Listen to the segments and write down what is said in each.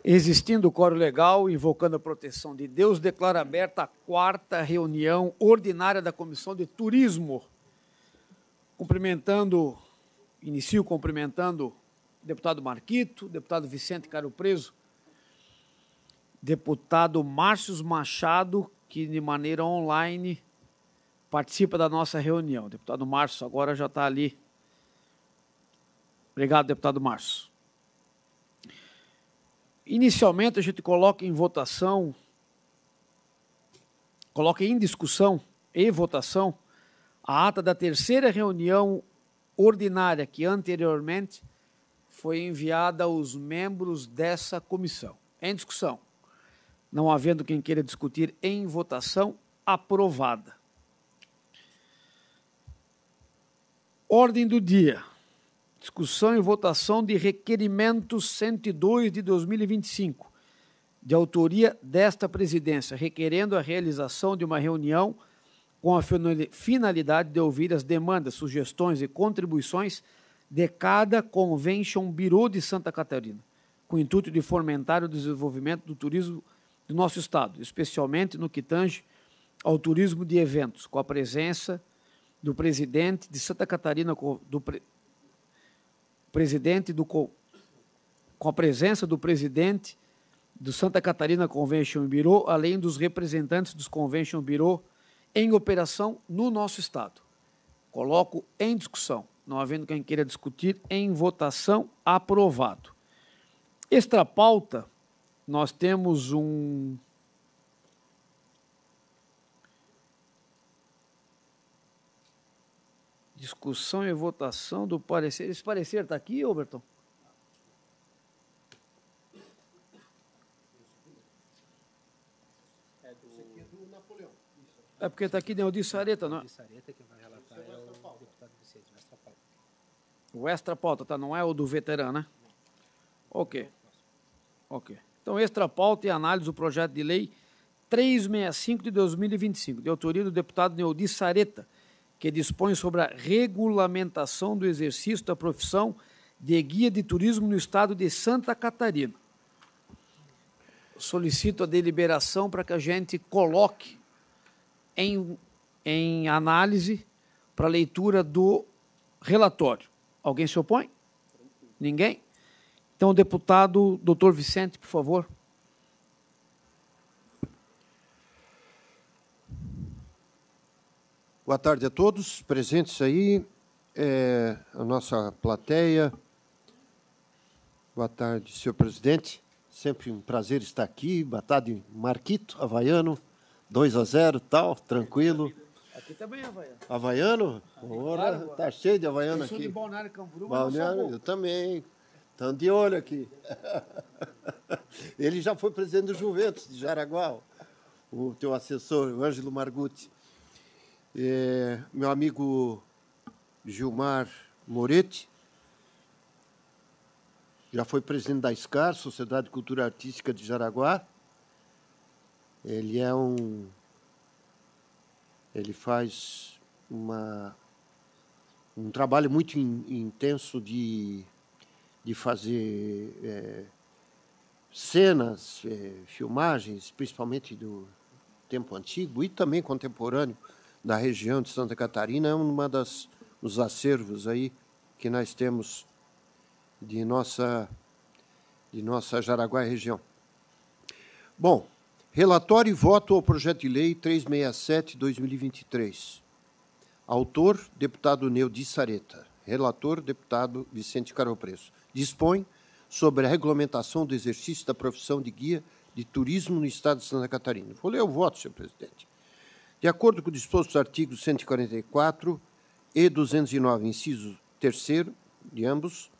Existindo o quórum legal, invocando a proteção de Deus, declaro aberta a 4ª reunião ordinária da Comissão de Turismo. Inicio cumprimentando o deputado Marquito, deputado Vicente Caro Preso, deputado Márcio Machado, que de maneira online participa da nossa reunião. O deputado Márcio agora já está ali. Obrigado, deputado Márcio. Inicialmente, a gente coloca em votação, coloca em discussão e votação a ata da 3ª reunião ordinária que anteriormente foi enviada aos membros dessa comissão. Em discussão. Não havendo quem queira discutir, em votação, aprovada. Ordem do dia. Discussão e votação de requerimento 102 de 2025, de autoria desta presidência, requerendo a realização de uma reunião com a finalidade de ouvir as demandas, sugestões e contribuições de cada Convention Bureau de Santa Catarina, com o intuito de fomentar o desenvolvimento do turismo do nosso estado, especialmente no que tange ao turismo de eventos, com a presença do presidente de Santa Catarina, com a presença do presidente do Santa Catarina Convention Bureau, além dos representantes dos Convention Bureau em operação no nosso estado. Coloco em discussão, não havendo quem queira discutir, em votação, aprovado. Extra pauta, nós temos discussão e votação do parecer. Esse parecer está aqui, Roberto? É porque está aqui, Neudi Sareta, não é? Sareta, que vai relatar, é o deputado Vicente, o extra pauta. O extra pauta, tá? Não é o do veterano, né? Ok. Ok. Então, extra pauta e análise do projeto de lei 365 de 2025, de autoria do deputado Neudi Sareta, que dispõe sobre a regulamentação do exercício da profissão de guia de turismo no estado de Santa Catarina. Solicito a deliberação para que a gente coloque em análise para leitura do relatório. Alguém se opõe? Ninguém? Então, o deputado doutor Vicente, por favor. Boa tarde a todos presentes aí, a nossa plateia. Boa tarde, senhor presidente. Sempre um prazer estar aqui. Boa tarde, Marquito, havaiano, 2-0, tal, tranquilo. Aqui também é havaiano. Havaiano? Ora, Claro, tá cheio de havaiano eu sou aqui. de Balneário Camboriú, mas não sou Balneário, bom. eu também. Estão de olho aqui. Ele já foi presidente do Juventus de Jaraguá, o teu assessor, o Ângelo Margutti. Meu amigo Gilmar Moretti, já foi presidente da SCAR, Sociedade de Cultura Artística de Jaraguá. Ele faz um trabalho muito intenso de fazer cenas, filmagens, principalmente do tempo antigo e também contemporâneo, da região de Santa Catarina. É uma dos acervos aí que nós temos de nossa Jaraguá região. Bom, relatório e voto ao projeto de lei 367/2023. Autor, deputado Neudi Sareta. Relator, deputado Vicente Caro Preso. Dispõe sobre a regulamentação do exercício da profissão de guia de turismo no estado de Santa Catarina. Vou ler o voto, senhor presidente. De acordo com o disposto dos artigos 144 e 209, inciso 3º, de ambos,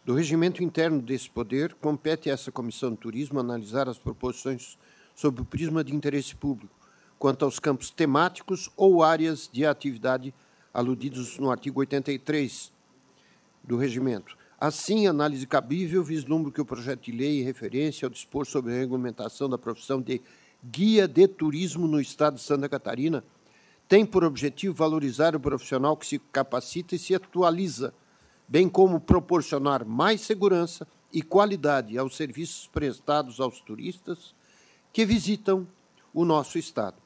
do regimento interno desse poder, compete a essa Comissão de Turismo analisar as proposições sob o prisma de interesse público, quanto aos campos temáticos ou áreas de atividade aludidos no artigo 83 do regimento. Assim, análise cabível vislumbra que o projeto de lei em referência ao dispor sobre a regulamentação da profissão de guia de turismo no estado de Santa Catarina tem por objetivo valorizar o profissional que se capacita e se atualiza, bem como proporcionar mais segurança e qualidade aos serviços prestados aos turistas que visitam o nosso Estado.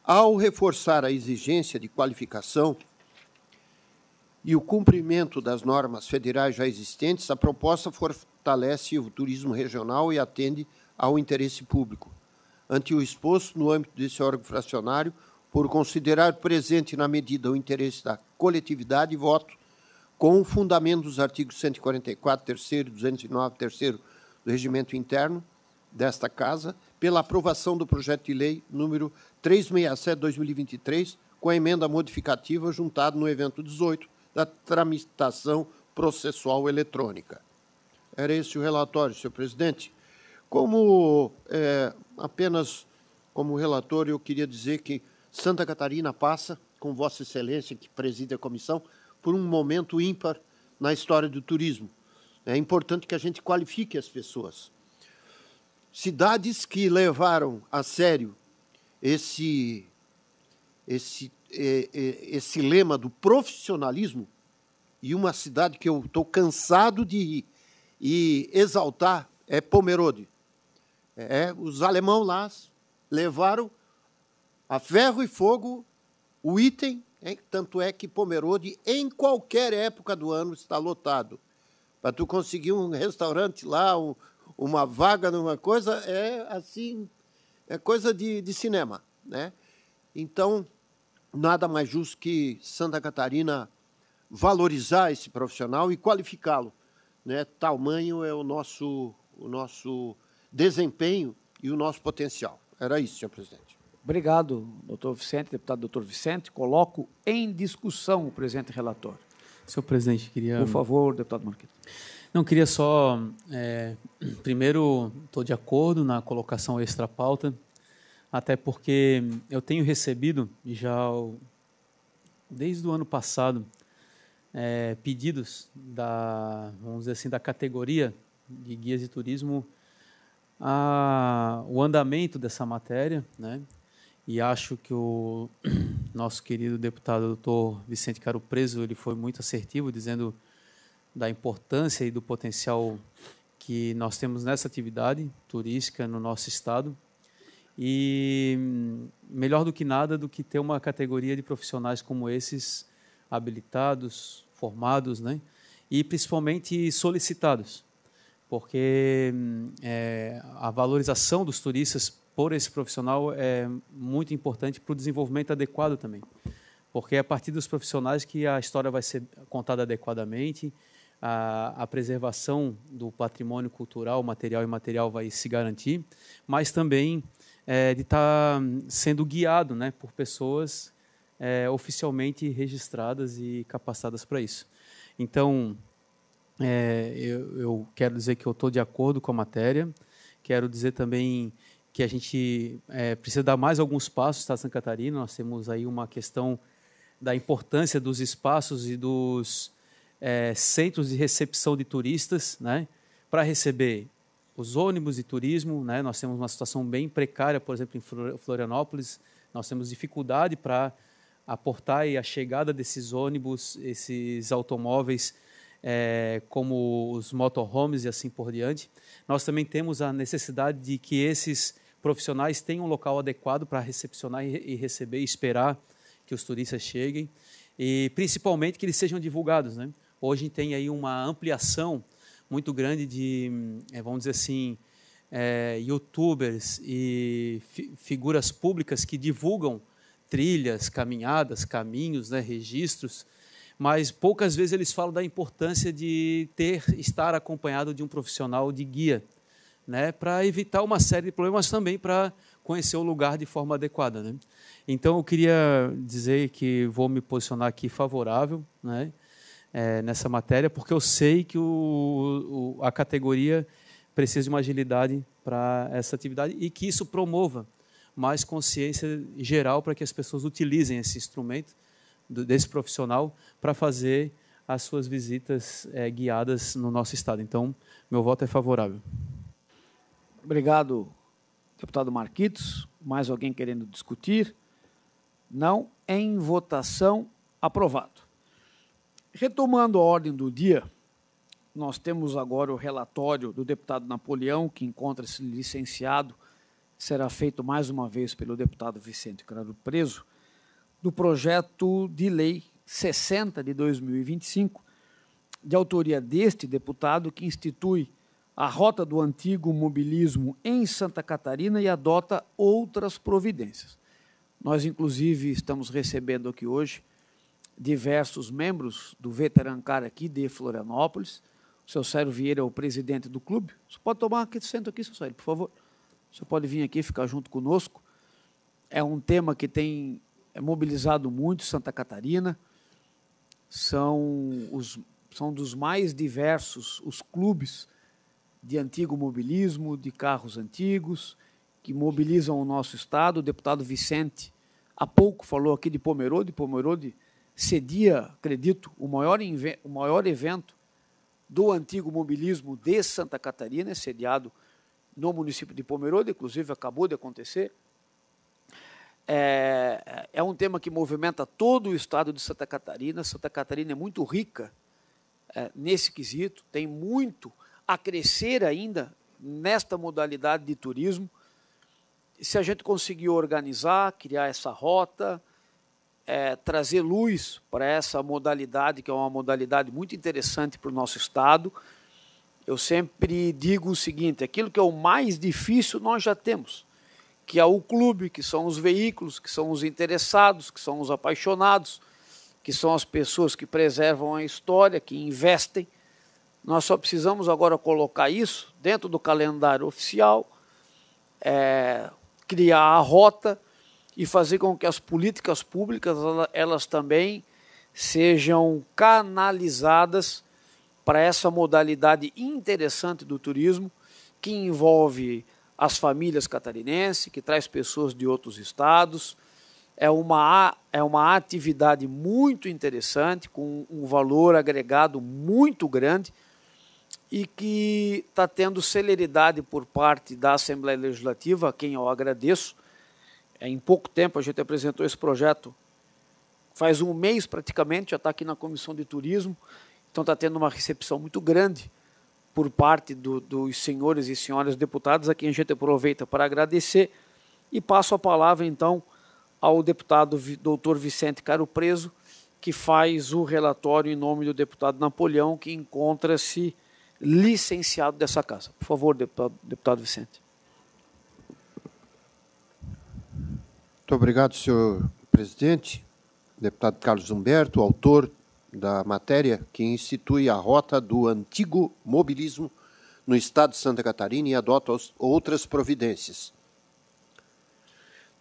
Ao reforçar a exigência de qualificação e o cumprimento das normas federais já existentes, a proposta fortalece o turismo regional e atende ao interesse público. Ante o exposto, no âmbito desse órgão fracionário, por considerar presente na medida o interesse da coletividade, voto com o fundamento dos artigos 144, 3º e 209, 3º do Regimento Interno desta Casa, pela aprovação do projeto de lei número 367/2023, com a emenda modificativa juntado no evento 18 da tramitação processual eletrônica. Era esse o relatório, senhor presidente. Apenas como relator, eu queria dizer que Santa Catarina passa, com Vossa Excelência, que preside a comissão, por um momento ímpar na história do turismo. É importante que a gente qualifique as pessoas. Cidades que levaram a sério esse lema do profissionalismo, e uma cidade que eu estou cansado de ir e exaltar é Pomerode. Os alemães lá levaram a ferro e fogo o item, tanto é que Pomerode, em qualquer época do ano, está lotado. Para tu conseguir um restaurante lá, uma vaga numa coisa, é coisa de cinema, né? Então, nada mais justo que Santa Catarina valorizar esse profissional e qualificá-lo, né? Tamanho é o nosso desempenho e o nosso potencial. Era isso, senhor presidente. Obrigado, doutor Vicente, deputado doutor Vicente. Coloco em discussão o presente relatório. Senhor presidente, queria... Por favor, deputado Marquito. Não, queria só... primeiro, estou de acordo na colocação extra-pauta, até porque eu tenho recebido, já desde o ano passado, pedidos vamos dizer assim, da categoria de guias de turismo, o andamento dessa matéria, né? E acho que o nosso querido deputado doutor Vicente Caro Preso, ele foi muito assertivo, dizendo da importância e do potencial que nós temos nessa atividade turística no nosso estado. E melhor do que nada do que ter uma categoria de profissionais como esses, habilitados, formados, né? E principalmente solicitados, porque a valorização dos turistas por esse profissional é muito importante para o desenvolvimento adequado também, porque é a partir dos profissionais que a história vai ser contada adequadamente, a preservação do patrimônio cultural, material e imaterial vai se garantir, mas também de estar sendo guiado, né, por pessoas oficialmente registradas e capacitadas para isso. Então, eu quero dizer que eu estou de acordo com a matéria, quero dizer também que a gente precisa dar mais alguns passos, Estado de Santa Catarina. Nós temos aí uma questão da importância dos espaços e dos centros de recepção de turistas, né, para receber os ônibus de turismo, né? Nós temos uma situação bem precária, por exemplo, em Florianópolis, nós temos dificuldade para aportar a chegada desses ônibus, esses automóveis, como os motorhomes e assim por diante. Nós também temos a necessidade de que esses profissionais tenham um local adequado para recepcionar e receber e esperar que os turistas cheguem, e principalmente que eles sejam divulgados, né? Hoje tem aí uma ampliação muito grande de, vamos dizer assim, youtubers e figuras públicas que divulgam trilhas, caminhadas, caminhos, né, registros, mas poucas vezes eles falam da importância de estar acompanhado de um profissional de guia, né, para evitar uma série de problemas, também para conhecer o lugar de forma adequada, né? Então, eu queria dizer que vou me posicionar aqui favorável, né, nessa matéria, porque eu sei que a categoria precisa de uma agilidade para essa atividade e que isso promova mais consciência geral para que as pessoas utilizem esse instrumento desse profissional para fazer as suas visitas guiadas no nosso estado. Então, meu voto é favorável. Obrigado, deputado Marquitos. Mais alguém querendo discutir? Não. Em votação, aprovado. Retomando a ordem do dia, nós temos agora o relatório do deputado Napoleão, que encontra-se licenciado, será feito mais uma vez pelo deputado Vicente Caro Preso, do projeto de lei 60 de 2025, de autoria deste deputado, que institui a rota do antigo mobilismo em Santa Catarina e adota outras providências. Nós, inclusive, estamos recebendo aqui hoje diversos membros do Veterancar aqui de Florianópolis. O seu Célio Vieira é o presidente do clube. Você pode tomar aqui, senta aqui, seu Célio, por favor. Você pode vir aqui ficar junto conosco. É um tema que tem mobilizado muito Santa Catarina. São dos mais diversos os clubes de antigo mobilismo, de carros antigos, que mobilizam o nosso estado. O deputado Vicente, há pouco, falou aqui de Pomerode. Pomerode cedia, acredito, o maior evento do antigo mobilismo de Santa Catarina, sediado no município de Pomerode, inclusive acabou de acontecer. É um tema que movimenta todo o estado de Santa Catarina. Santa Catarina é muito rica nesse quesito, tem muito a crescer ainda nesta modalidade de turismo. Se a gente conseguir organizar, criar essa rota, trazer luz para essa modalidade, que é uma modalidade muito interessante para o nosso estado, eu sempre digo o seguinte: aquilo que é o mais difícil nós já temos, que é o clube, que são os veículos, que são os interessados, que são os apaixonados, que são as pessoas que preservam a história, que investem. Nós só precisamos agora colocar isso dentro do calendário oficial, criar a rota e fazer com que as políticas públicas elas também sejam canalizadas para essa modalidade interessante do turismo, que envolve as famílias catarinenses, que traz pessoas de outros estados. É uma atividade muito interessante, com um valor agregado muito grande, e que está tendo celeridade por parte da Assembleia Legislativa, a quem eu agradeço. Em pouco tempo a gente apresentou esse projeto, faz um mês praticamente, já está aqui na Comissão de Turismo, então está tendo uma recepção muito grande por parte dos senhores e senhoras deputados, a quem a gente aproveita para agradecer, e passo a palavra então ao deputado doutor Vicente Caro Preso, que faz o relatório em nome do deputado Napoleão, que encontra-se licenciado dessa casa. Por favor, deputado Vicente. Muito obrigado, senhor presidente. Deputado Carlos Humberto, autor da matéria que institui a rota do antigo mobilismo no estado de Santa Catarina e adota outras providências.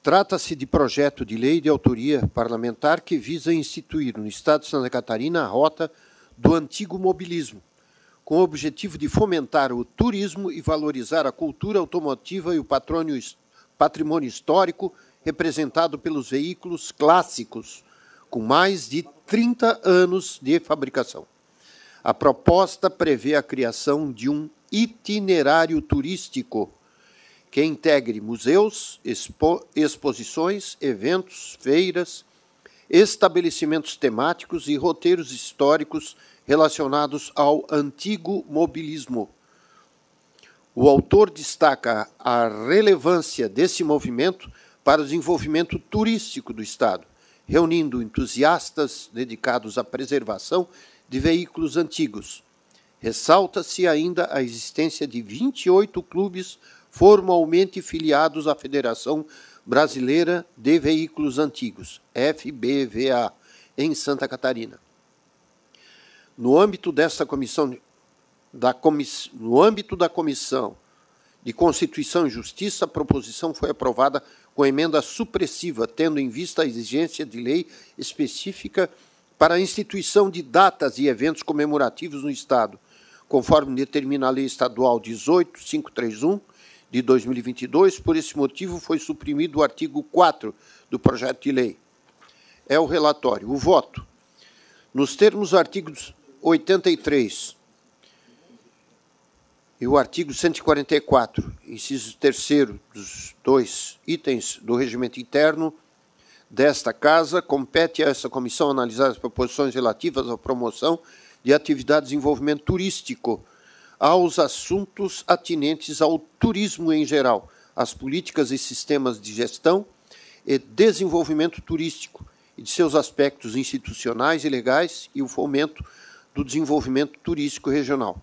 Trata-se de projeto de lei de autoria parlamentar que visa instituir no estado de Santa Catarina a rota do antigo mobilismo, com o objetivo de fomentar o turismo e valorizar a cultura automotiva e o patrimônio histórico representado pelos veículos clássicos, com mais de 30 anos de fabricação. A proposta prevê a criação de um itinerário turístico que integre museus, exposições, eventos, feiras, estabelecimentos temáticos e roteiros históricos relacionados ao antigo mobilismo. O autor destaca a relevância desse movimento para o desenvolvimento turístico do estado, reunindo entusiastas dedicados à preservação de veículos antigos. Ressalta-se ainda a existência de 28 clubes formalmente filiados à Federação Brasileira de Veículos Antigos, FBVA, em Santa Catarina. No âmbito da Comissão de Constituição e Justiça, a proposição foi aprovada com emenda supressiva, tendo em vista a exigência de lei específica para a instituição de datas e eventos comemorativos no Estado, conforme determina a Lei Estadual 18.531, de 2022. Por esse motivo, foi suprimido o artigo 4 do projeto de lei. É o relatório. O voto. Nos termos do artigo 83 e o artigo 144, inciso 3º dos 2 itens do regimento interno desta Casa, compete a essa comissão analisar as proposições relativas à promoção de de atividade de desenvolvimento turístico, aos assuntos atinentes ao turismo em geral, às políticas e sistemas de gestão e desenvolvimento turístico e de seus aspectos institucionais e legais e o fomento do desenvolvimento turístico regional.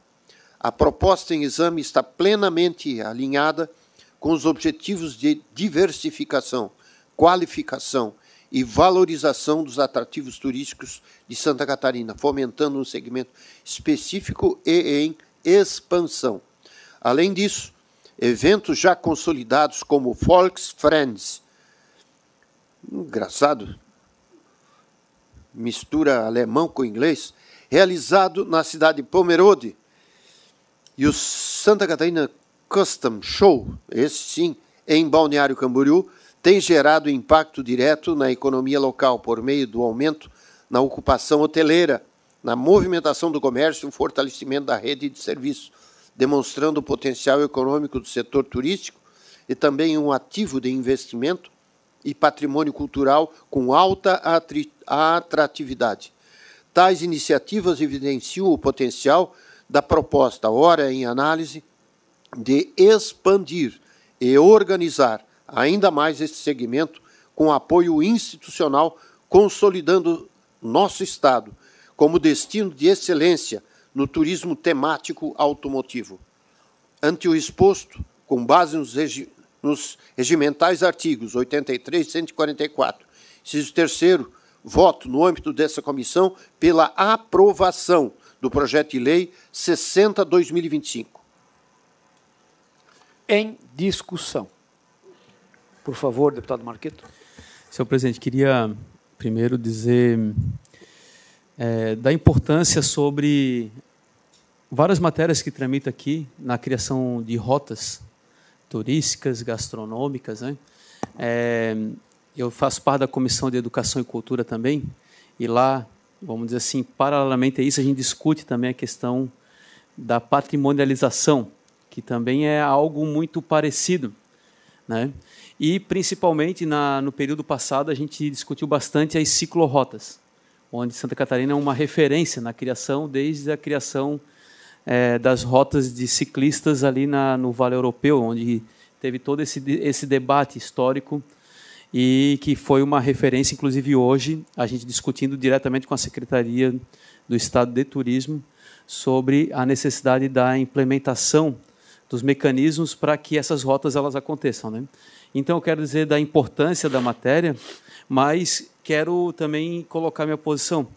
A proposta em exame está plenamente alinhada com os objetivos de diversificação, qualificação e valorização dos atrativos turísticos de Santa Catarina, fomentando um segmento específico e em expansão. Além disso, eventos já consolidados como Volksfriends, engraçado, mistura alemão com inglês, realizado na cidade de Pomerode, e o Santa Catarina Custom Show, esse sim, em Balneário Camboriú, tem gerado impacto direto na economia local por meio do aumento na ocupação hoteleira, na movimentação do comércio e o fortalecimento da rede de serviços, demonstrando o potencial econômico do setor turístico e também um ativo de investimento e patrimônio cultural com alta atratividade. Tais iniciativas evidenciam o potencial da proposta, ora em análise, de expandir e organizar ainda mais este segmento com apoio institucional, consolidando nosso Estado como destino de excelência no turismo temático automotivo. Ante o exposto, com base nos regimentais artigos 83 e 144, inciso 3º, voto no âmbito dessa comissão pela aprovação do projeto de lei 60/2025. Em discussão. Por favor, deputado Marqueto. Senhor presidente, queria primeiro dizer da importância sobre várias matérias que tramitam aqui na criação de rotas turísticas, gastronômicas, né? Eu faço parte da Comissão de Educação e Cultura também, e lá, vamos dizer assim, paralelamente a isso, a gente discute também a questão da patrimonialização, que também é algo muito parecido, né? E, principalmente, no período passado, a gente discutiu bastante as ciclorotas, onde Santa Catarina é uma referência na criação, desde a criação das rotas de ciclistas ali no Vale Europeu, onde teve todo esse debate histórico e que foi uma referência, inclusive hoje, a gente discutindo diretamente com a Secretaria do Estado de Turismo sobre a necessidade da implementação dos mecanismos para que essas rotas elas aconteçam, né? Então, eu quero dizer da importância da matéria, mas quero também colocar minha posição,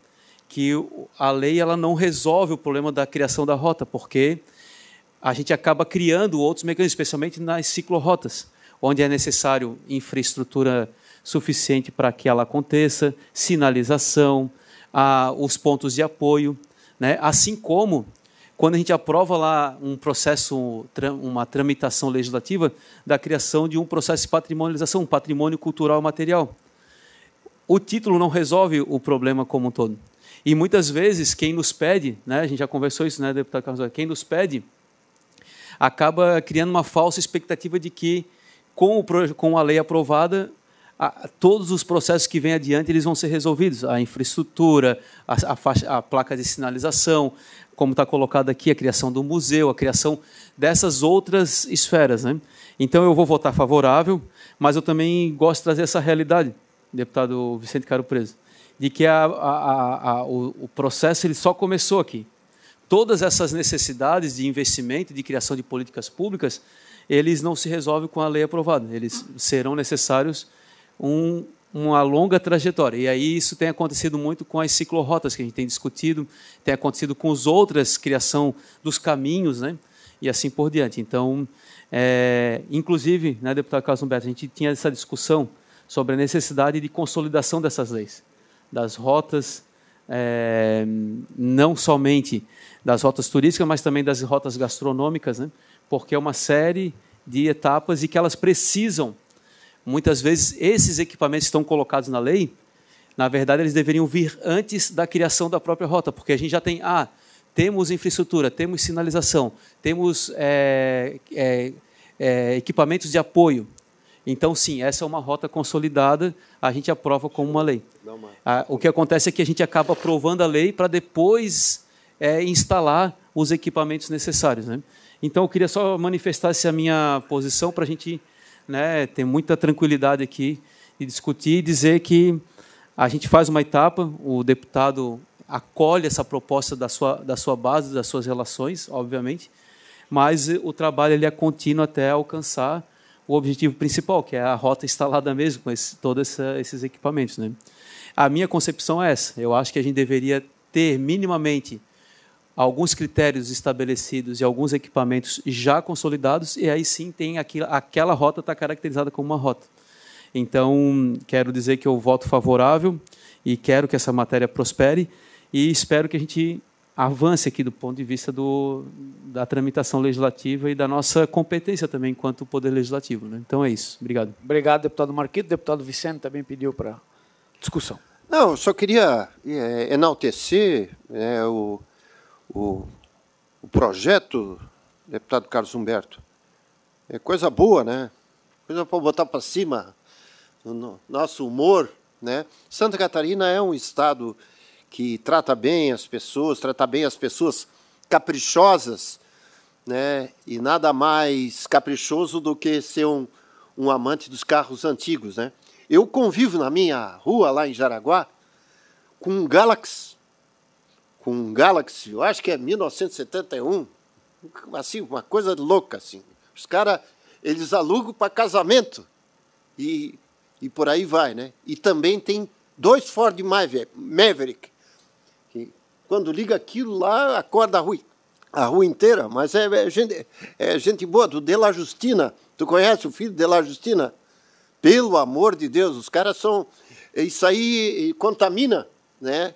que a lei ela não resolve o problema da criação da rota, porque a gente acaba criando outros mecanismos, especialmente nas ciclorotas, onde é necessário infraestrutura suficiente para que ela aconteça, sinalização, os pontos de apoio, né? Assim como quando a gente aprova lá um processo, uma tramitação legislativa da criação de um processo de patrimonialização, um patrimônio cultural material. O título não resolve o problema como um todo. E muitas vezes quem nos pede, né, a gente já conversou isso, né, deputado Carlos, quem nos pede acaba criando uma falsa expectativa de que com a lei aprovada todos os processos que vêm adiante eles vão ser resolvidos. A infraestrutura, a placa de sinalização, como está colocado aqui, a criação do museu, a criação dessas outras esferas, né? Então, eu vou votar favorável, mas eu também gosto de trazer essa realidade, deputado Vicente Caro Preso, de que o processo ele só começou aqui. Todas essas necessidades de investimento, de criação de políticas públicas, eles não se resolvem com a lei aprovada. Eles serão necessários uma longa trajetória. E aí isso tem acontecido muito com as ciclorotas que a gente tem discutido, tem acontecido com as outras criação dos caminhos, né? E assim por diante. Então, inclusive, né, deputado Carlos Humberto, a gente tinha essa discussão sobre a necessidade de consolidação dessas leis, das rotas, não somente das rotas turísticas, mas também das rotas gastronômicas, né? Porque é uma série de etapas e que elas precisam. Muitas vezes, esses equipamentos que estão colocados na lei, na verdade, eles deveriam vir antes da criação da própria rota, porque a gente já tem, temos infraestrutura, temos sinalização, temos equipamentos de apoio. Então, sim, essa é uma rota consolidada, a gente aprova como uma lei. O que acontece é que a gente acaba aprovando a lei para depois instalar os equipamentos necessários, né? Então, eu queria só manifestar essa minha posição para a gente, né, ter muita tranquilidade aqui e discutir e dizer que a gente faz uma etapa, o deputado acolhe essa proposta da sua base, das suas relações, obviamente, mas o trabalho ele é contínuo até alcançar o objetivo principal, que é a rota instalada mesmo, com todos esses equipamentos, né? A minha concepção é essa. Eu acho que a gente deveria ter minimamente alguns critérios estabelecidos e alguns equipamentos já consolidados, e aí sim tem aquela rota está caracterizada como uma rota. Então, quero dizer que eu voto favorável e quero que essa matéria prospere e espero que a gente avance aqui do ponto de vista da tramitação legislativa e da nossa competência também enquanto Poder Legislativo, né? Então é isso. Obrigado. Obrigado, deputado Marquito. Deputado Vicente também pediu para discussão. Não, eu só queria enaltecer o projeto, deputado Carlos Humberto. É coisa boa, né? Coisa para botar para cima no nosso humor, né? Santa Catarina é um estado que trata bem as pessoas caprichosas, né? E nada mais caprichoso do que ser um amante dos carros antigos, né? Eu convivo na minha rua, lá em Jaraguá, com um Galaxy, eu acho que é 1971, assim, uma coisa louca, assim. Os caras, eles alugam para casamento e por aí vai, né? E também tem 2 Ford Maverick, que quando liga aquilo lá, acorda a rua inteira, mas é gente boa, do De La Justina. Tu conhece o filho de La Justina? Pelo amor de Deus, os caras são... Isso aí contamina, né?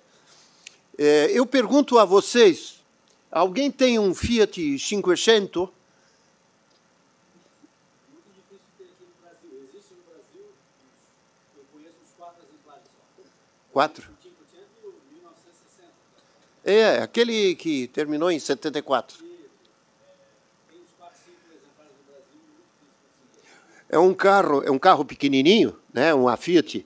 Eu pergunto a vocês, alguém tem um Fiat 500? Muito difícil ter aqui no Brasil. Existe no Brasil, eu conheço uns 4 exemplares só. 4? O 500 e o 1960. Aquele que terminou em 74. Tem uns 4, 5 exemplares no Brasil, muito difícil conseguir. É um carro pequenininho, né? Uma Fiat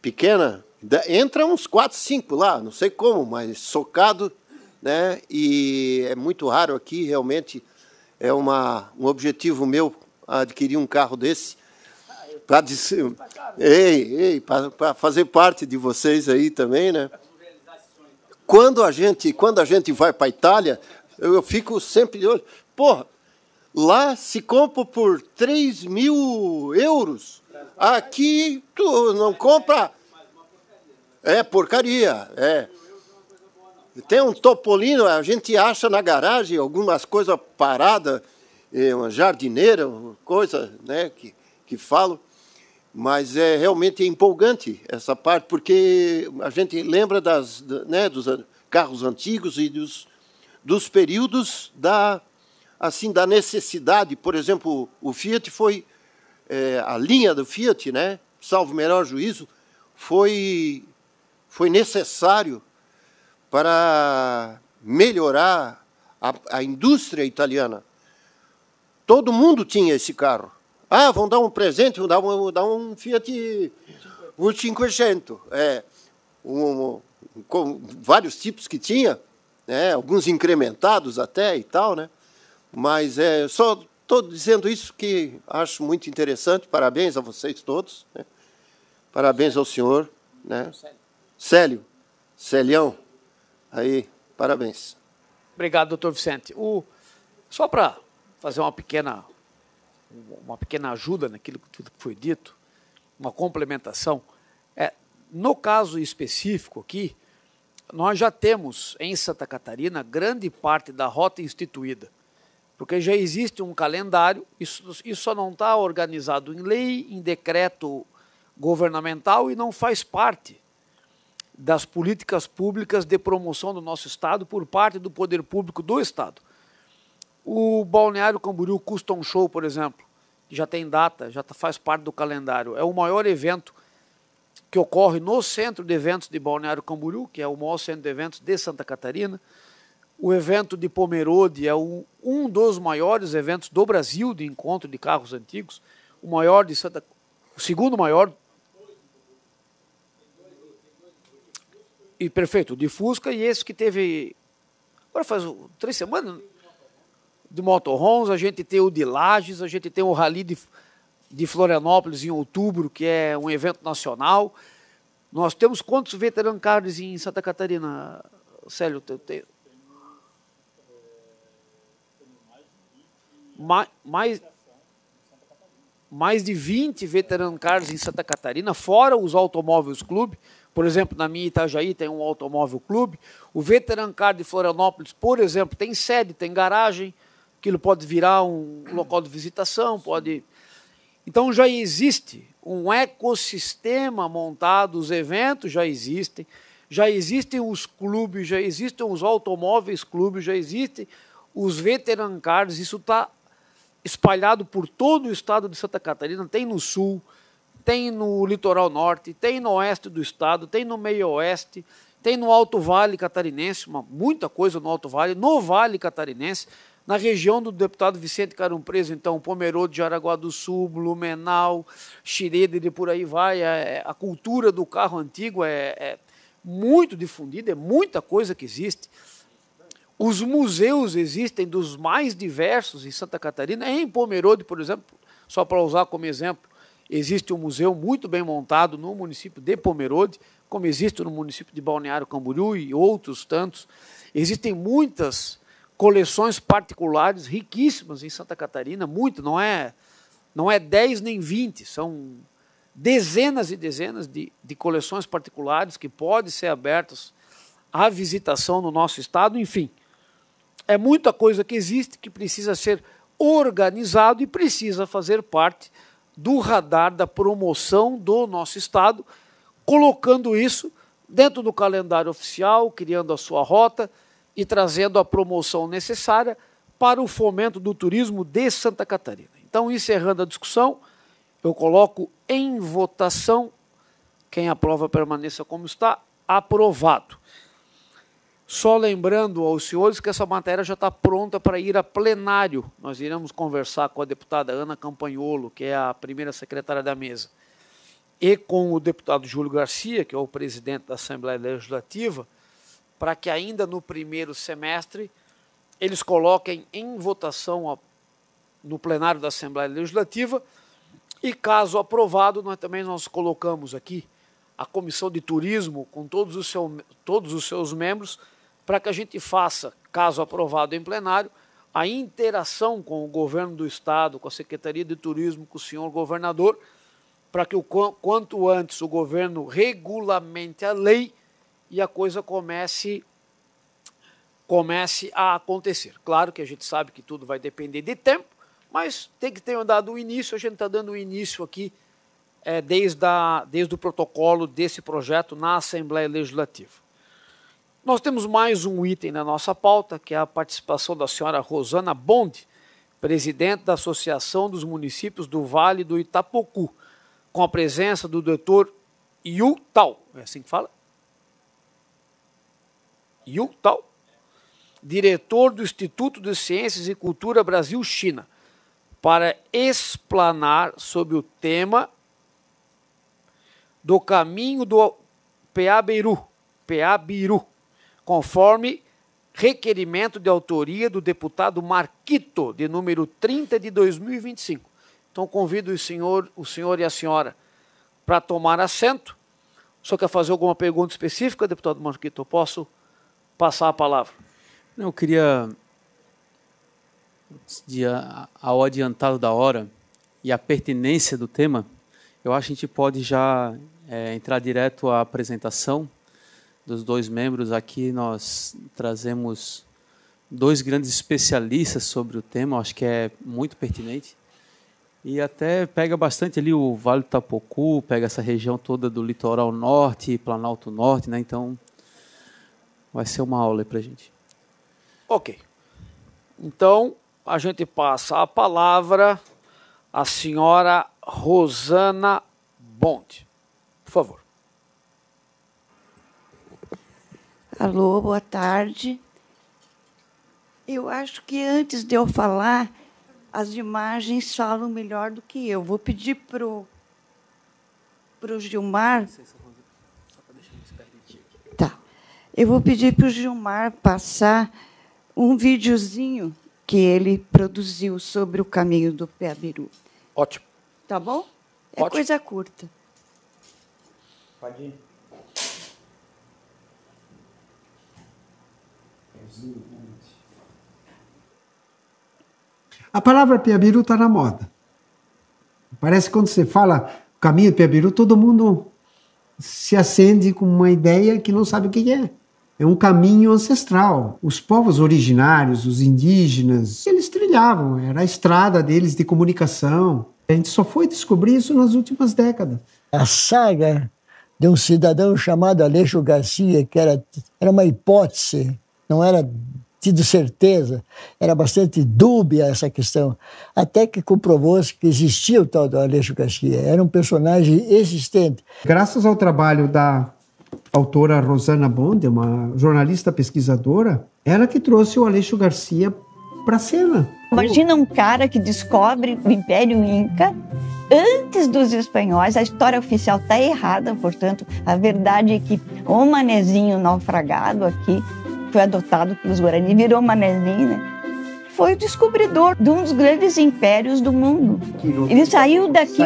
pequena. Entra uns 4, 5 lá, não sei como, mas socado, né? E é muito raro aqui, realmente é um objetivo meu adquirir um carro desse para fazer parte de vocês aí também, né? Quando a gente vai para a Itália, eu fico sempre de olho. Porra, lá se compra por 3.000 euros. Aqui tu não compra. É porcaria, é. Tem um Topolino, a gente acha na garagem algumas coisas paradas, uma jardineira, coisa, né, que falo, mas realmente empolgante essa parte, porque a gente lembra dos carros antigos e dos períodos da necessidade. Por exemplo, o Fiat foi, a linha do Fiat, né, salvo o melhor juízo, foi necessário para melhorar a indústria italiana. Todo mundo tinha esse carro. Ah, vão dar um presente, vão dar um Fiat 500. Com vários tipos que tinha, né, alguns incrementados até e tal, né? Mas só estou dizendo isso que acho muito interessante. Parabéns a vocês todos, né? Parabéns ao senhor, né? Célião, aí, parabéns. Obrigado, doutor Vicente. Só para fazer uma pequena ajuda naquilo que foi dito, uma complementação, no caso específico aqui, nós já temos em Santa Catarina grande parte da rota instituída, porque já existe um calendário, isso só não está organizado em lei, em decreto governamental e não faz parte das políticas públicas de promoção do nosso Estado por parte do poder público do Estado. O Balneário Camboriú Custom Show, por exemplo, que já tem data, já faz parte do calendário, é o maior evento que ocorre no Centro de Eventos de Balneário Camboriú, que é o maior centro de eventos de Santa Catarina. O evento de Pomerode é um dos maiores eventos do Brasil de encontro de carros antigos, o segundo maior. E perfeito, o de Fusca e esse que teve... agora faz 3 semanas, de motorhomes, a gente tem o de Lages, a gente tem o Rally de Florianópolis em outubro, que é um evento nacional. Nós temos quantos veteran cars em Santa Catarina, Célio? Mais de 20 veteran cars em Santa Catarina, fora os automóveis clube. Por exemplo, na minha Itajaí tem um automóvel clube. O veteran car de Florianópolis, por exemplo, tem sede, tem garagem. Aquilo pode virar um local de visitação, pode... Então já existe um ecossistema montado, os eventos já existem os clubes, já existem os automóveis clubes, já existem os veteran cars, isso está espalhado por todo o estado de Santa Catarina, tem no sul, tem no litoral norte, tem no oeste do estado, tem no meio oeste, tem no Alto Vale Catarinense, muita coisa no Alto Vale, no Vale Catarinense, na região do deputado Vicente Carum Preso, então, Pomerode, Jaraguá do Sul, Blumenau, Xireda e por aí vai. A cultura do carro antigo é muito difundida, é muita coisa que existe. Os museus existem dos mais diversos em Santa Catarina. Em Pomerode, por exemplo, só para usar como exemplo, existe um museu muito bem montado no município de Pomerode, como existe no município de Balneário Camboriú e outros tantos. Existem muitas coleções particulares riquíssimas em Santa Catarina, muito, não é 10 nem 20, são dezenas e dezenas de coleções particulares que podem ser abertas à visitação no nosso estado, enfim. É muita coisa que existe, que precisa ser organizado e precisa fazer parte do radar da promoção do nosso estado, colocando isso dentro do calendário oficial, criando a sua rota, e trazendo a promoção necessária para o fomento do turismo de Santa Catarina. Então, encerrando a discussão, eu coloco em votação, quem aprova permaneça como está, aprovado. Só lembrando aos senhores que essa matéria já está pronta para ir a plenário. Nós iremos conversar com a deputada Ana Campanholo, que é a primeira secretária da mesa, e com o deputado Júlio Garcia, que é o presidente da Assembleia Legislativa, para que ainda no primeiro semestre eles coloquem em votação no plenário da Assembleia Legislativa e, caso aprovado, nós colocamos aqui a Comissão de Turismo com todos os seus membros para que a gente faça, caso aprovado em plenário, a interação com o governo do Estado, com a Secretaria de Turismo, com o senhor governador, para que quanto antes o governo regulamente a lei e a coisa comece a acontecer. Claro que a gente sabe que tudo vai depender de tempo, mas tem que ter dado o início, a gente está dando o início aqui desde o protocolo desse projeto na Assembleia Legislativa. Nós temos mais um item na nossa pauta, que é a participação da senhora Rosana Bond, presidente da Associação dos Municípios do Vale do Itapocu, com a presença do doutor Yu Tao, é assim que fala? Yu Tao, diretor do Instituto de Ciências e Cultura Brasil-China, para explanar sobre o tema do caminho do Peabiru, conforme requerimento de autoria do deputado Marquito, de número 30 de 2025. Então, convido o senhor e a senhora para tomar assento. O senhor quer fazer alguma pergunta específica, deputado Marquito? Eu posso passar a palavra? Eu queria, ao adiantado da hora e a pertinência do tema, eu acho que a gente pode já entrar direto à apresentação dos dois membros. Aqui nós trazemos dois grandes especialistas sobre o tema, eu acho que é muito pertinente. E até pega bastante ali o Vale do Itapocu, pega essa região toda do litoral norte, Planalto Norte, né? Então, vai ser uma aula aí para a gente. Ok. Então, a gente passa a palavra à senhora Rosana Bond. Por favor. Alô, boa tarde. Eu acho que antes de eu falar, as imagens falam melhor do que eu. Vou pedir para o Gilmar... Tá. Eu vou pedir para o Gilmar passar um videozinho que ele produziu sobre o caminho do Piabiru. Ótimo. Tá bom? É Ótimo. coisa curta. Pode ir. A palavra Piabiru está na moda. Parece que quando você fala caminho de Piabiru, todo mundo se acende com uma ideia que não sabe o que é. É um caminho ancestral. Os povos originários, os indígenas, eles trilhavam, era a estrada deles de comunicação. A gente só foi descobrir isso nas últimas décadas. A saga de um cidadão chamado Aleixo Garcia, que era uma hipótese, não era tido certeza, era bastante dúbia essa questão, até que comprovou-se que existia o tal do Aleixo Garcia, era um personagem existente. Graças ao trabalho da autora Rosana Bonde, uma jornalista pesquisadora, ela que trouxe o Aleixo Garcia para a cena. Imagina um cara que descobre o Império Inca antes dos espanhóis. A história oficial está errada, portanto, a verdade é que o manezinho naufragado aqui foi adotado pelos Guarani, virou manezinho, né? Foi o descobridor de um dos grandes impérios do mundo. Ele saiu daqui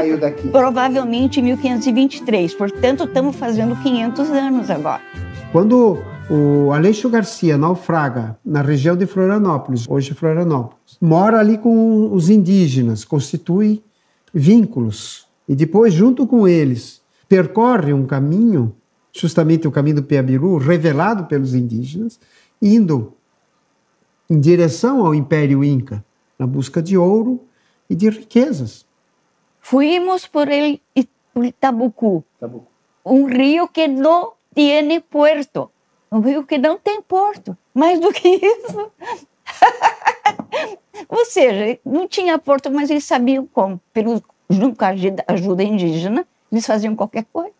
provavelmente em 1523, portanto, estamos fazendo 500 anos agora. Quando o Aleixo Garcia naufraga na região de Florianópolis, hoje Florianópolis, mora ali com os indígenas, constitui vínculos, e depois, junto com eles, percorre um caminho, justamente o caminho do Piabiru, revelado pelos indígenas, indo em direção ao Império Inca, na busca de ouro e de riquezas. Fuimos por Itabucu, um rio que não tem porto, um rio que não tem porto, mais do que isso. Ou seja, não tinha porto, mas eles sabiam como, junto com a ajuda indígena, eles faziam qualquer coisa.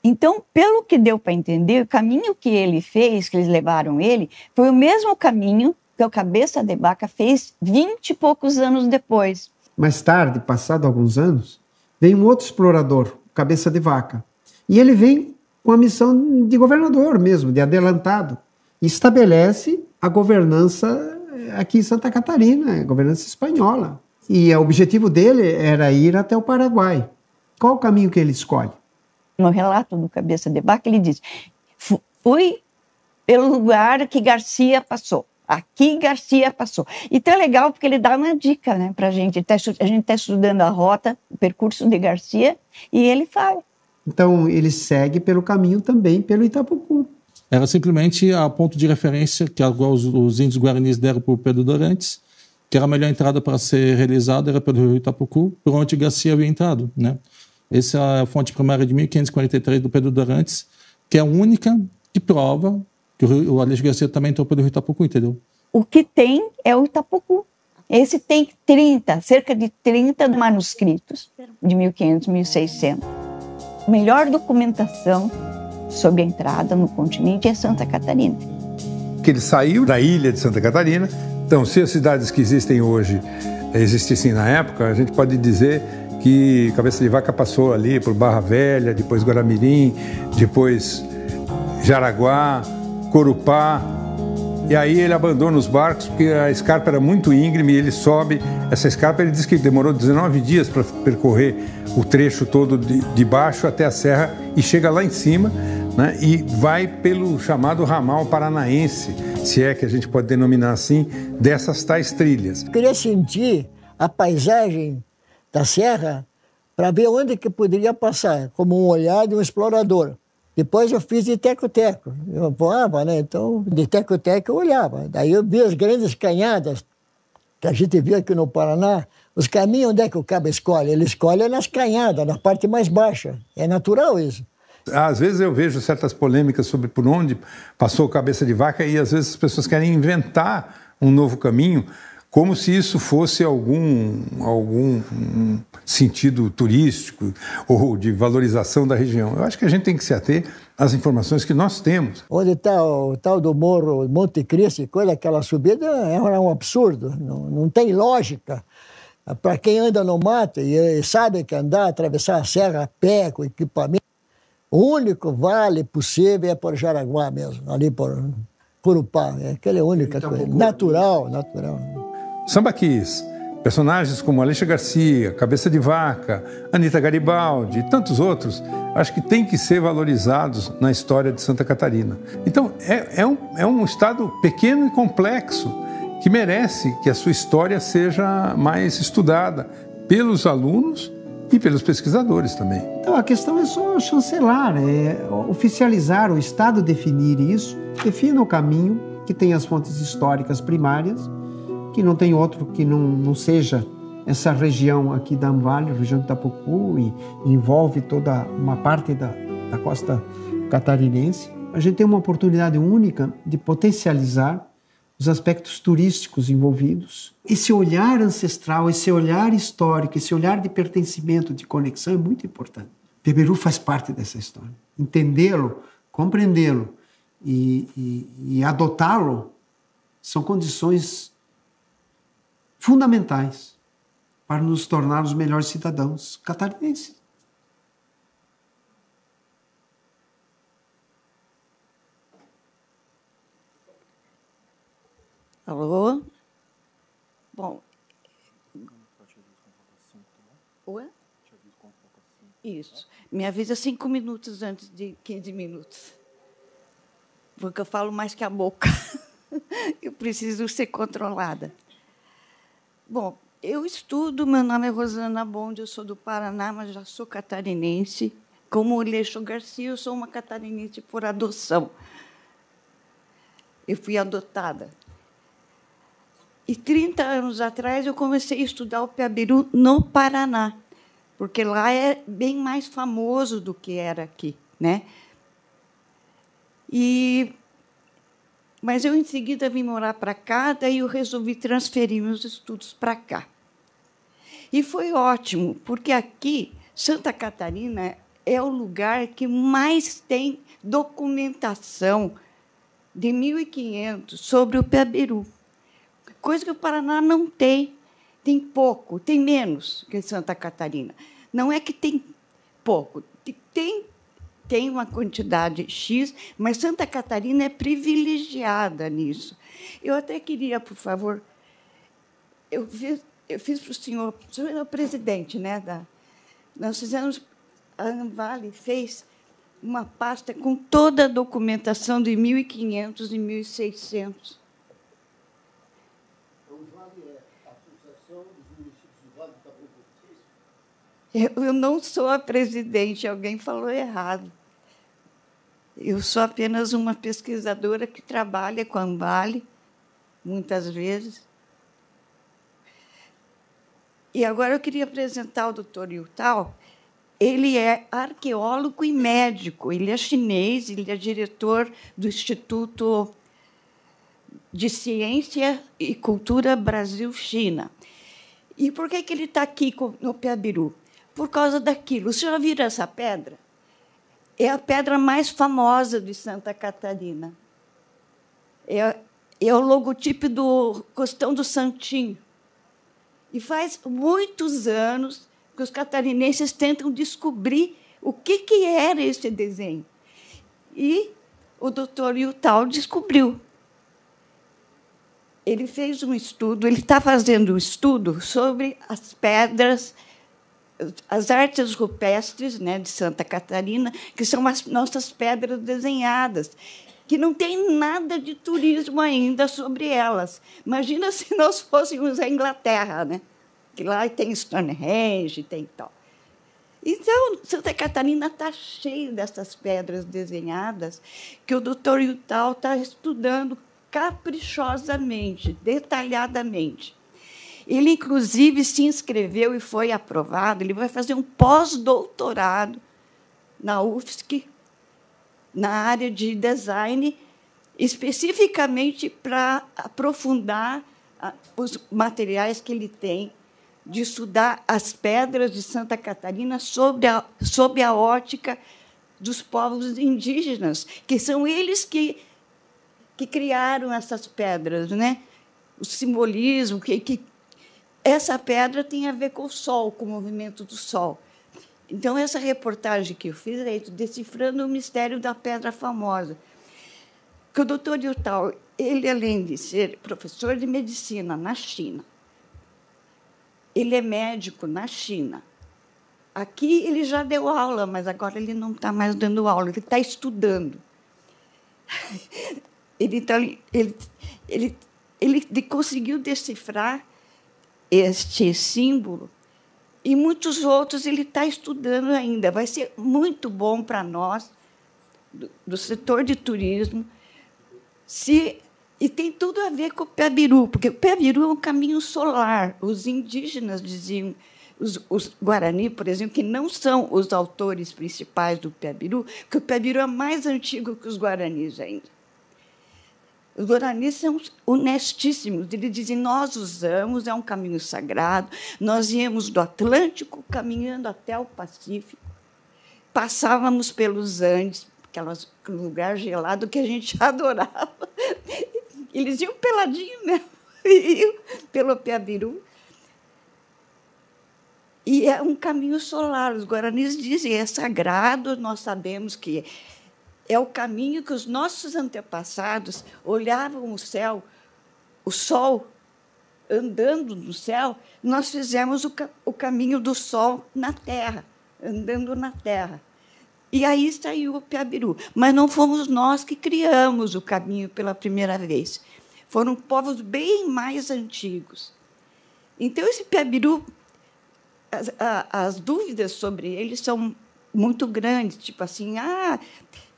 Então, pelo que deu para entender, o caminho que ele fez, que eles levaram ele, foi o mesmo caminho que o Cabeça de Vaca fez 20 e poucos anos depois. Mais tarde, passado alguns anos, vem um outro explorador, o Cabeça de Vaca. E ele vem com a missão de governador mesmo, de adelantado. E estabelece a governança aqui em Santa Catarina, a governança espanhola. E o objetivo dele era ir até o Paraguai. Qual o caminho que ele escolhe? No relato do Cabeça de Vaca, ele diz: fui pelo lugar que Garcia passou. Aqui Garcia passou. Então é legal porque ele dá uma dica, né, para a gente. A gente está estudando a rota, o percurso de Garcia, e ele fala. Então ele segue pelo caminho também pelo Itapucu. Era simplesmente a ponto de referência que os índios guaranis deram para o Pedro Dorantes, que era a melhor entrada para ser realizada era pelo rio Itapucu, por onde Garcia havia entrado, né? Essa é a fonte primária de 1543 do Pedro Dorantes, que é a única que prova que o Aleixo Garcia também entrou pelo rio Itapucu, entendeu? O que tem é o Itapucu. Esse tem cerca de 30 manuscritos de 1500, 1600. A melhor documentação sobre a entrada no continente é Santa Catarina. Que ele saiu da ilha de Santa Catarina. Então, se as cidades que existem hoje existissem na época, a gente pode dizer que Cabeça de Vaca passou ali por Barra Velha, depois Guaramirim, depois Jaraguá, Corupá, e aí ele abandona os barcos porque a escarpa era muito íngreme e ele sobe essa escarpa. Ele diz que demorou 19 dias para percorrer o trecho todo de baixo até a serra e chega lá em cima, né, e vai pelo chamado ramal paranaense, se é que a gente pode denominar assim, dessas tais trilhas. Eu queria sentir a paisagem da serra para ver onde que poderia passar, como um olhar de um explorador. Depois eu fiz de teco-teco. Eu voava, né? Então, de teco-teco eu olhava. Daí eu vi as grandes canhadas que a gente viu aqui no Paraná. Os caminhos, onde é que o cabo escolhe? Ele escolhe nas canhadas, na parte mais baixa. É natural isso. Às vezes eu vejo certas polêmicas sobre por onde passou o Cabeça de Vaca e às vezes as pessoas querem inventar um novo caminho, como se isso fosse algum sentido turístico ou de valorização da região. Eu acho que a gente tem que se ater às informações que nós temos. Onde está o tal do Morro Monte Cristo, aquela subida é um absurdo, não tem lógica. Para quem anda no mato e sabe que andar, atravessar a serra a pé, com equipamento, o único vale possível é por Jaraguá mesmo, ali por Corupá, aquela é a única coisa. Natural. Sambaquis, personagens como Aleixo Garcia, Cabeça de Vaca, Anita Garibaldi e tantos outros, acho que têm que ser valorizados na história de Santa Catarina. Então, é um estado pequeno e complexo que merece que a sua história seja mais estudada pelos alunos e pelos pesquisadores também. Então, a questão é só chancelar, oficializar, o Estado definir isso, defina o caminho, que tem as fontes históricas primárias, que não tem outro que não seja essa região aqui da Amvale, região de Itapucu, e envolve toda uma parte da costa catarinense. A gente tem uma oportunidade única de potencializar os aspectos turísticos envolvidos. Esse olhar ancestral, esse olhar histórico, esse olhar de pertencimento, de conexão é muito importante. Peberu faz parte dessa história. Entendê-lo, compreendê-lo e adotá-lo são condições fundamentais para nos tornar os melhores cidadãos catarinenses. Alô? Bom. Ué? Isso. Me avisa 5 minutos antes de 15 minutos. Porque eu falo mais que a boca. Eu preciso ser controlada. Bom, eu estudo, meu nome é Rosana Bonde, eu sou do Paraná, mas já sou catarinense. Como o Aleixo Garcia, eu sou uma catarinense por adoção. Eu fui adotada. E 30 anos atrás eu comecei a estudar o Piabiru no Paraná, porque lá é bem mais famoso do que era aqui, né? Mas eu, em seguida, vim morar para cá, daí eu resolvi transferir meus estudos para cá. E foi ótimo, porque aqui, Santa Catarina é o lugar que mais tem documentação de 1500 sobre o Piabiru. Coisa que o Paraná não tem. Tem pouco, tem menos que Santa Catarina. Não é que tem pouco, tem uma quantidade X, mas Santa Catarina é privilegiada nisso. Eu até queria, por favor, eu fiz para o senhor é o presidente, né? Nós fizemos, a Amvale fez uma pasta com toda a documentação de 1500 e 1600. Eu não sou a presidente, alguém falou errado. Eu sou apenas uma pesquisadora que trabalha com a Amvale, muitas vezes. E agora eu queria apresentar o Dr. Yutao. Ele é arqueólogo e médico, ele é chinês, ele é diretor do Instituto de Ciência e Cultura Brasil-China. E por que ele está aqui no Piabiru? Por causa daquilo. Você já viram essa pedra? É a pedra mais famosa de Santa Catarina. É o logotipo do Costão do Santinho. E faz muitos anos que os catarinenses tentam descobrir o que era esse desenho. E o doutor Yutao descobriu. Ele fez um estudo, ele está fazendo um estudo sobre as pedras, as artes rupestres, né, de Santa Catarina, que são as nossas pedras desenhadas, que não tem nada de turismo ainda sobre elas. Imagina se nós fôssemos à Inglaterra, né? Que lá tem Stonehenge, tem tal. Então, Santa Catarina está cheia dessas pedras desenhadas que o doutor Yutao está estudando caprichosamente, detalhadamente. Ele, inclusive, se inscreveu e foi aprovado. Ele vai fazer um pós-doutorado na UFSC, na área de design, especificamente para aprofundar os materiais que ele tem de estudar as pedras de Santa Catarina sob a ótica dos povos indígenas, que são eles que criaram essas pedras, né? O simbolismo, que essa pedra tem a ver com o sol, com o movimento do sol. Então, essa reportagem que eu fiz é Decifrando o Mistério da Pedra Famosa. que o doutor Liutau, ele, além de ser professor de medicina na China, ele é médico na China. Aqui ele já deu aula, mas agora ele não está mais dando aula, ele está estudando. Ele conseguiu decifrar este símbolo e muitos outros ele está estudando ainda. Vai ser muito bom para nós, do setor de turismo, e tem tudo a ver com o Piabiru, porque o Piabiru é um caminho solar. Os indígenas diziam, os Guarani, por exemplo, que não são os autores principais do Piabiru, que o Piabiru é mais antigo que os Guaranis ainda. Os Guaranis são honestíssimos. Eles dizem, nós usamos, é um caminho sagrado, nós íamos do Atlântico caminhando até o Pacífico, passávamos pelos Andes, aquele lugar gelado que a gente adorava. Eles iam peladinho mesmo, iam pelo Piabiru. E é um caminho solar. Os guaranis dizem, é sagrado, nós sabemos que é o caminho que os nossos antepassados olhavam o céu, o sol andando no céu, nós fizemos o caminho do sol na terra, andando na terra. E aí saiu o Piabiru. Mas não fomos nós que criamos o caminho pela primeira vez. Foram povos bem mais antigos. Então, esse Piabiru, as dúvidas sobre ele são muito grandes, tipo assim,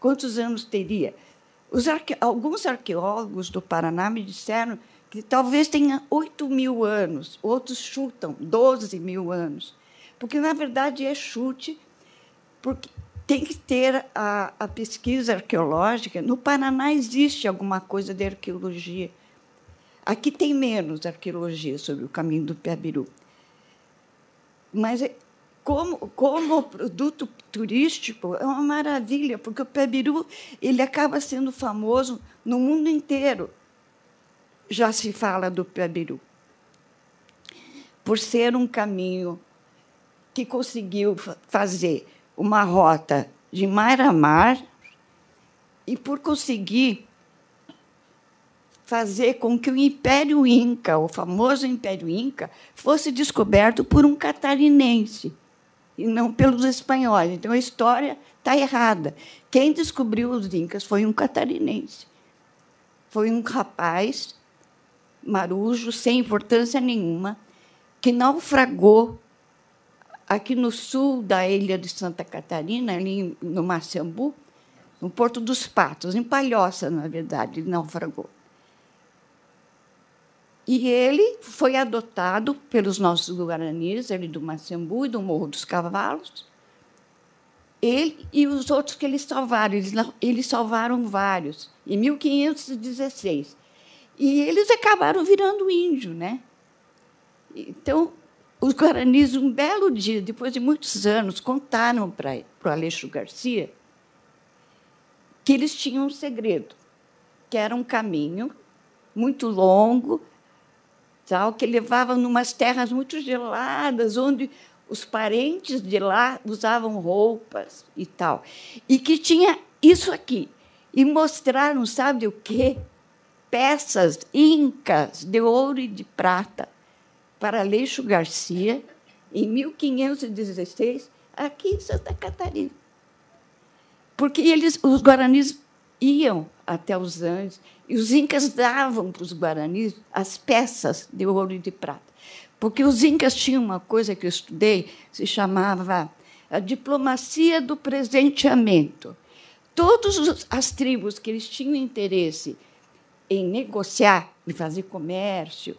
quantos anos teria? Alguns arqueólogos do Paraná me disseram que talvez tenha 8.000 anos, outros chutam 12.000 anos, porque, na verdade, é chute, porque tem que ter a pesquisa arqueológica. No Paraná existe alguma coisa de arqueologia. Aqui tem menos arqueologia sobre o caminho do Piabiru. Mas, como produto turístico, é uma maravilha, porque o Piabiru ele acaba sendo famoso no mundo inteiro. Já se fala do Piabiru, por ser um caminho que conseguiu fazer uma rota de mar a mar e por conseguir fazer com que o Império Inca, o famoso Império Inca, fosse descoberto por um catarinense e não pelos espanhóis. Então, a história está errada. Quem descobriu os Incas foi um catarinense. Foi um rapaz marujo, sem importância nenhuma, que naufragou aqui no sul da ilha de Santa Catarina, ali no Maçambu, no Porto dos Patos, em Palhoça, na verdade, ele naufragou. E ele foi adotado pelos nossos guaranis, ali do Maçambu e do Morro dos Cavalos. Ele e os outros que eles salvaram. Eles salvaram vários, em 1516. E eles acabaram virando índio, né? Então, os guaranis, um belo dia, depois de muitos anos, contaram para o Aleixo Garcia que eles tinham um segredo, que era um caminho muito longo, tal, que levava numas terras muito geladas, onde os parentes de lá usavam roupas e tal. E que tinha isso aqui. E mostraram, sabe o quê? Peças incas de ouro e de prata para Aleixo Garcia, em 1516, aqui em Santa Catarina. Porque os guaranis iam até os Andes, e os incas davam para os guaranis as peças de ouro e de prata. Porque os incas tinham uma coisa que eu estudei, se chamava a diplomacia do presenteamento. Todas as tribos que eles tinham interesse em negociar, em fazer comércio,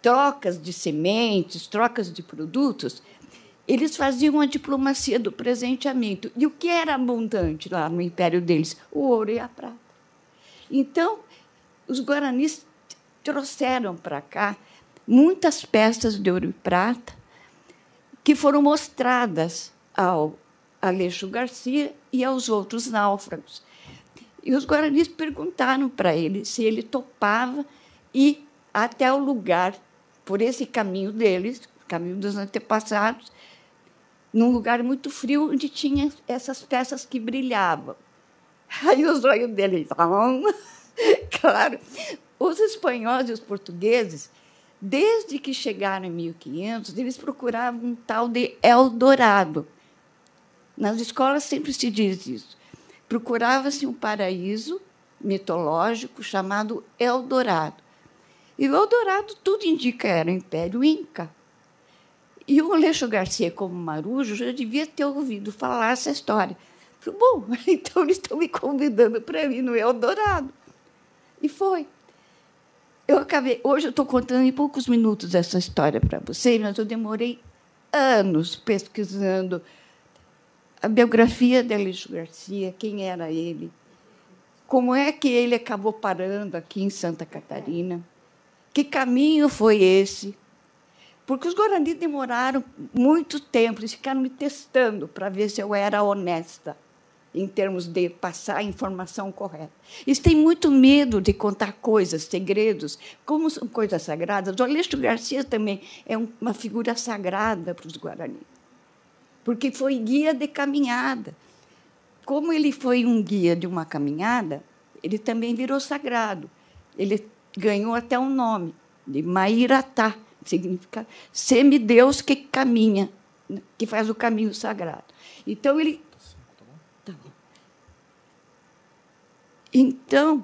trocas de sementes, trocas de produtos, eles faziam a diplomacia do presenteamento. E o que era abundante lá no império deles? O ouro e a prata. Então, os guaranis trouxeram para cá muitas peças de ouro e prata que foram mostradas ao Aleixo Garcia e aos outros náufragos. E os guaranis perguntaram para ele se ele topava ir até o lugar, por esse caminho deles, o caminho dos antepassados, num lugar muito frio, onde tinha essas peças que brilhavam. Aí os olhos dele... Claro, os espanhóis e os portugueses, desde que chegaram em 1500, eles procuravam um tal de Eldorado. Nas escolas sempre se diz isso. Procurava-se um paraíso mitológico chamado Eldorado. E o Eldorado, tudo indica, era o Império Inca. E o Aleixo Garcia, como marujo, já devia ter ouvido falar essa história. Falei, bom, então eles estão me convidando para ir no Eldorado. E foi. Hoje eu estou contando em poucos minutos essa história para vocês, mas eu demorei anos pesquisando a biografia de Aleixo Garcia, quem era ele, como é que ele acabou parando aqui em Santa Catarina, que caminho foi esse. Porque os Guarani demoraram muito tempo, eles ficaram me testando para ver se eu era honesta em termos de passar a informação correta. Eles têm muito medo de contar coisas, segredos, como são coisas sagradas. O Aleixo Garcia também é uma figura sagrada para os Guarani, porque foi guia de caminhada. Como ele foi um guia de uma caminhada, ele também virou sagrado. Ele ganhou até um nome, de Mairatá, que significa semideus que caminha, que faz o caminho sagrado. Então, ele... Tá bom. Então,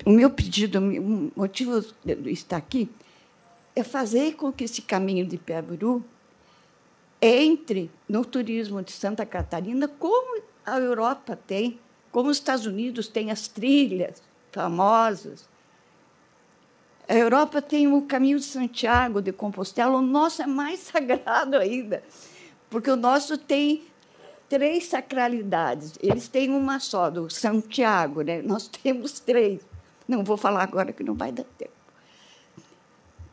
o meu pedido, o motivo de estar aqui, é fazer com que esse caminho de Piaburu entre no turismo de Santa Catarina, como a Europa tem, como os Estados Unidos têm as trilhas famosas. A Europa tem o caminho de Santiago de Compostela, o nosso é mais sagrado ainda, porque o nosso tem 3 sacralidades. Eles têm uma só, do Santiago, né? Nós temos 3. Não vou falar agora, que não vai dar tempo.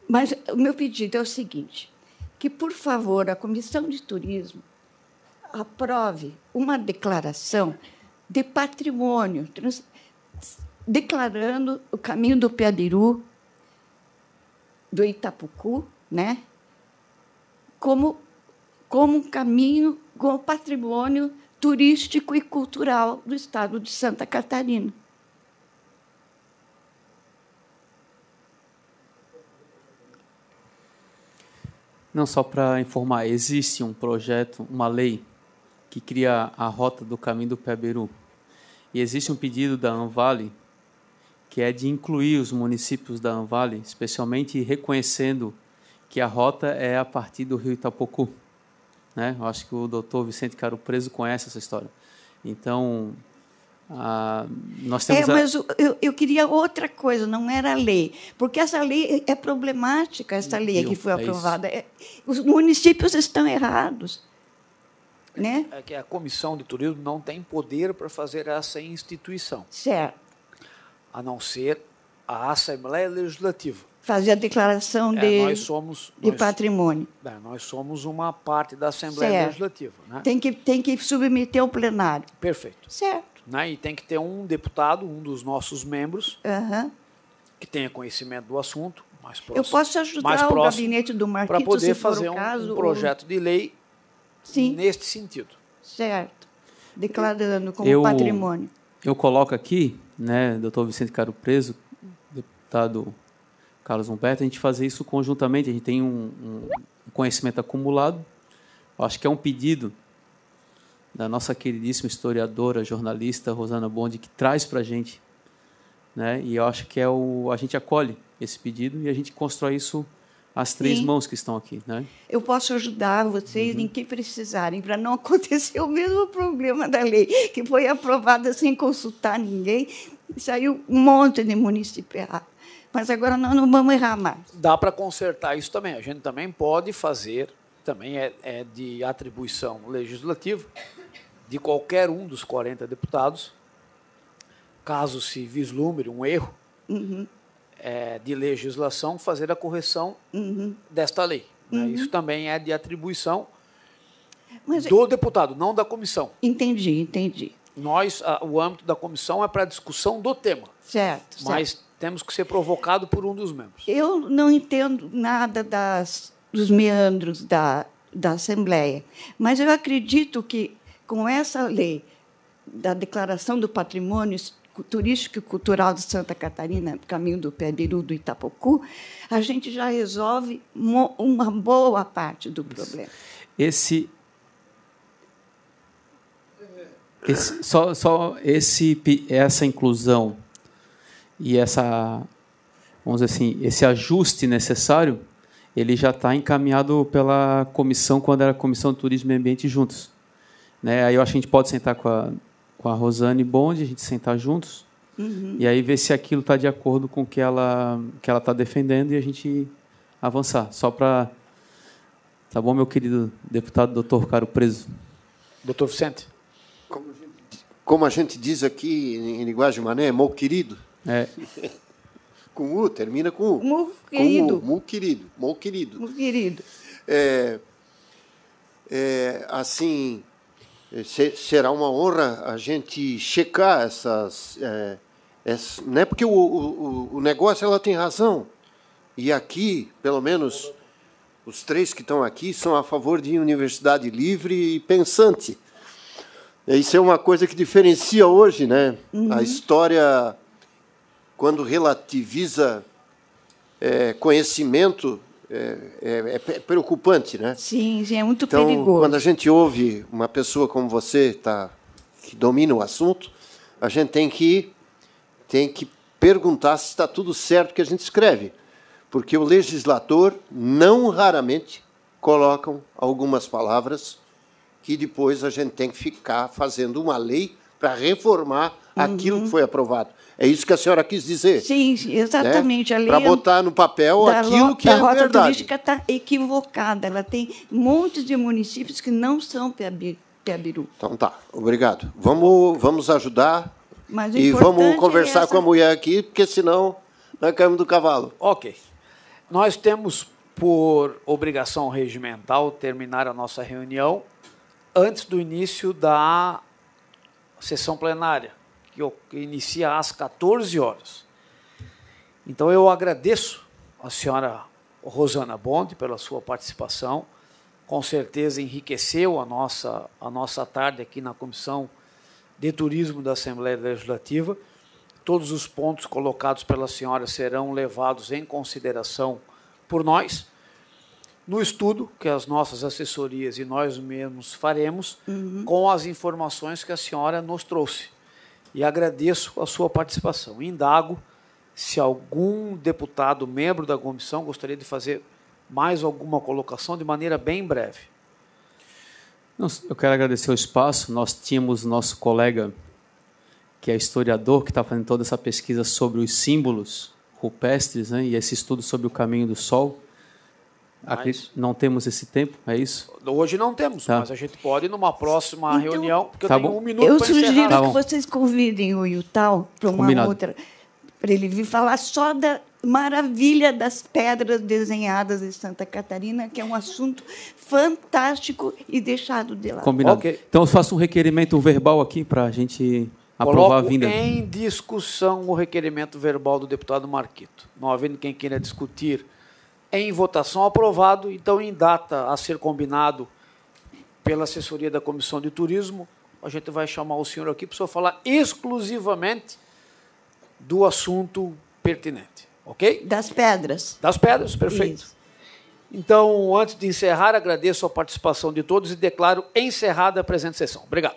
Mas o meu pedido é o seguinte, que, por favor, a Comissão de Turismo aprove uma declaração de patrimônio, declarando o caminho do Piabiru, do Itapucu, né, como um caminho, como patrimônio turístico e cultural do estado de Santa Catarina. Não, só para informar, existe um projeto, uma lei, que cria a rota do caminho do Piabiru. E existe um pedido da Anvale, que é de incluir os municípios da Anvale, especialmente reconhecendo que a rota é a partir do rio Itapucu, né? Eu acho que o doutor Vicente Caro Preso conhece essa história. Então, nós temos... Mas eu queria outra coisa, não era a lei, porque essa lei é problemática, essa lei que foi aprovada. Os municípios estão errados. Né? É que a Comissão de Turismo não tem poder para fazer essa instituição. Certo. A não ser a Assembleia Legislativa. Fazer a declaração de patrimônio. Nós somos uma parte da Assembleia Legislativa. Né? Tem que submeter ao plenário. Perfeito. Certo. Né? E tem que ter um deputado, um dos nossos membros, que tenha conhecimento do assunto, mais próximo. Eu posso ajudar o gabinete do Marquito, para poder se for fazer o caso, um projeto de lei neste sentido. Certo. Declarando como patrimônio. Eu coloco aqui, né, doutor Vicente Caro Preso, deputado Carlos Humberto, a gente fazer isso conjuntamente. A gente tem um conhecimento acumulado. Eu acho que é um pedido da nossa queridíssima historiadora, jornalista Rosana Bondi, que traz para a gente, né? E eu acho que a gente acolhe esse pedido e a gente constrói isso às 3 mãos que estão aqui, né? Eu posso ajudar vocês em que precisarem, para não acontecer o mesmo problema da lei, que foi aprovada sem consultar ninguém, e saiu um monte de município errado. Mas agora nós não vamos errar mais. Dá para consertar isso também. A gente também pode fazer, também é de atribuição legislativa, de qualquer um dos 40 deputados, caso se vislumbre um erro de legislação, fazer a correção desta lei. Né? Isso também é de atribuição do deputado, não da comissão. Entendi. O âmbito da comissão é para a discussão do tema. Certo. Mas temos que ser provocado por um dos membros. Eu não entendo nada dos meandros da Assembleia, mas eu acredito que com essa lei da Declaração do Patrimônio Turístico e Cultural de Santa Catarina, caminho do Pé-Biru, do Itapocu, a gente já resolve uma boa parte do problema. Essa inclusão e vamos dizer assim, esse ajuste necessário, ele já está encaminhado pela comissão, quando era a Comissão de Turismo e Ambiente juntos. Né? Aí eu acho que a gente pode sentar com a Rosane Bondi, a gente sentar juntos, e aí ver se aquilo está de acordo com o que ela está defendendo e a gente avançar. Só para... Tá bom, meu querido deputado doutor Caro Preso? Doutor Vicente. Como a gente diz aqui em linguagem mané, meu querido. É. Com U, termina com U. Meu querido. Meu querido. Meu querido. Meu querido. Assim, será uma honra a gente checar essas... né? Porque o negócio, ela tem razão. E aqui, pelo menos, os 3 que estão aqui são a favor de universidade livre e pensante. Isso é uma coisa que diferencia hoje, né? A história, quando relativiza conhecimento, é preocupante, né? Sim, é muito então, perigoso. Quando a gente ouve uma pessoa como você, que domina o assunto, a gente tem que perguntar se está tudo certo que a gente escreve. Porque o legislador, não raramente, colocam algumas palavras que depois a gente tem que ficar fazendo uma lei para reformar aquilo que foi aprovado. É isso que a senhora quis dizer. Sim, exatamente. Né? Para botar no papel aquilo que é verdade. A rota turística está equivocada. Ela tem montes de municípios que não são Pé-Biru. Então tá, obrigado. Vamos ajudar e vamos conversar com a mulher aqui, porque senão nós caímos do cavalo. Ok. Nós temos por obrigação regimental terminar a nossa reunião antes do início da sessão plenária, que inicia às 14 horas. Então, eu agradeço a senhora Rosana Bondi pela sua participação. Com certeza enriqueceu a nossa tarde aqui na Comissão de Turismo da Assembleia Legislativa. Todos os pontos colocados pela senhora serão levados em consideração por nós, no estudo que as nossas assessorias e nós mesmos faremos com as informações que a senhora nos trouxe. E agradeço a sua participação. Indago se algum deputado, membro da comissão, gostaria de fazer mais alguma colocação de maneira bem breve. Eu quero agradecer o espaço. Nós tínhamos nosso colega, que é historiador, que está fazendo toda essa pesquisa sobre os símbolos rupestres, né, e esse estudo sobre o caminho do Sol. Não temos esse tempo, é isso? Hoje não temos, mas a gente pode numa próxima reunião, porque eu tenho 1 minuto para encerrar. Eu sugiro que vocês convidem o Yutal para uma outra, para ele vir falar só da maravilha das pedras desenhadas em Santa Catarina, que é um assunto fantástico e deixado de lado. Combinado. Okay. Então, eu faço um requerimento verbal aqui para a gente aprovar a vinda. Em discussão o requerimento verbal do deputado Marquito. Não havendo quem queira discutir, em votação, aprovado. Então, em data a ser combinado pela assessoria da Comissão de Turismo, a gente vai chamar o senhor aqui para o senhor falar exclusivamente do assunto pertinente. Ok? Das pedras. Das pedras, perfeito. Isso. Então, antes de encerrar, agradeço a participação de todos e declaro encerrada a presente sessão. Obrigado.